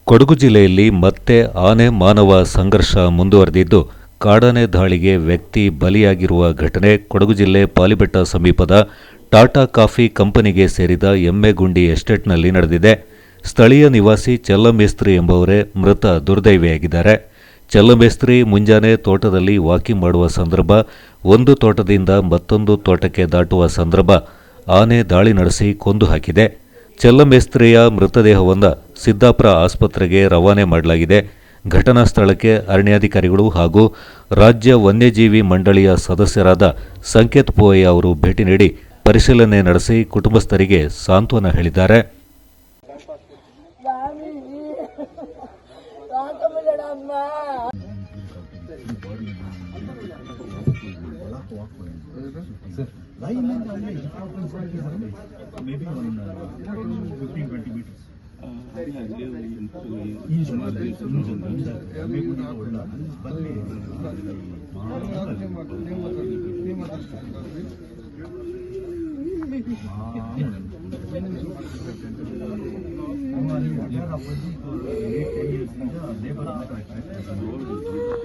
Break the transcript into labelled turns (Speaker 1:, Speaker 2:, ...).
Speaker 1: ಕೊಡಗು ಜಿಲ್ಲೆಯಲ್ಲಿ ಮತ್ತೆ ಆನೆ ಮಾನವ ಸಂಘರ್ಷ ಮುಂದುವರೆದಿದ್ದು, ಕಾಡಾನೆ ದಾಳಿಗೆ ವ್ಯಕ್ತಿ ಬಲಿಯಾಗಿರುವ ಘಟನೆ ಕೊಡಗು ಜಿಲ್ಲೆ ಪಾಲಿಬೆಟ್ಟ ಸಮೀಪದ ಟಾಟಾ ಕಾಫಿ ಕಂಪನಿಗೆ ಸೇರಿದ ಎಮ್ಮೆಗುಂಡಿ ಎಸ್ಟೇಟ್ನಲ್ಲಿ ನಡೆದಿದೆ. ಸ್ಥಳೀಯ ನಿವಾಸಿ ಚೆಲ್ಲಮೇಸ್ತ್ರಿ ಎಂಬುವರೇ ಮೃತ ದುರ್ದೈವಿಯಾಗಿದ್ದಾರೆ. ಚೆಲ್ಲಮೇಸ್ತ್ರಿ ಮುಂಜಾನೆ ತೋಟದಲ್ಲಿ ವಾಕಿಂಗ್ ಮಾಡುವ ಸಂದರ್ಭ ಒಂದು ತೋಟದಿಂದ ಮತ್ತೊಂದು ತೋಟಕ್ಕೆ ದಾಟುವ ಸಂದರ್ಭ ಆನೆ ದಾಳಿ ನಡೆಸಿ ಕೊಂದು ಹಾಕಿದೆ. ಚೆಲ್ಲಮೇಸ್ತ್ರಿಯ ಮೃತದೇಹವನ್ನು ಸಿದ್ದಾಪುರ ಆಸ್ಪತ್ರೆಗೆ ರವಾನೆ ಮಾಡಲಾಗಿದೆ. ಘಟನಾ ಸ್ಥಳಕ್ಕೆ ಅರಣ್ಯಾಧಿಕಾರಿಗಳು ಹಾಗೂ ರಾಜ್ಯ ವನ್ಯಜೀವಿ ಮಂಡಳಿಯ ಸದಸ್ಯರಾದ ಸಂಕೇತ್ ಪೋಯ್ ಅವರು ಭೇಟಿ ನೀಡಿ ಪರಿಶೀಲನೆ ನಡೆಸಿ ಕುಟುಂಬಸ್ಥರಿಗೆ ಸಾಂತ್ವನ ಹೇಳಿದ್ದಾರೆ.
Speaker 2: Maybe on 15-20 meters.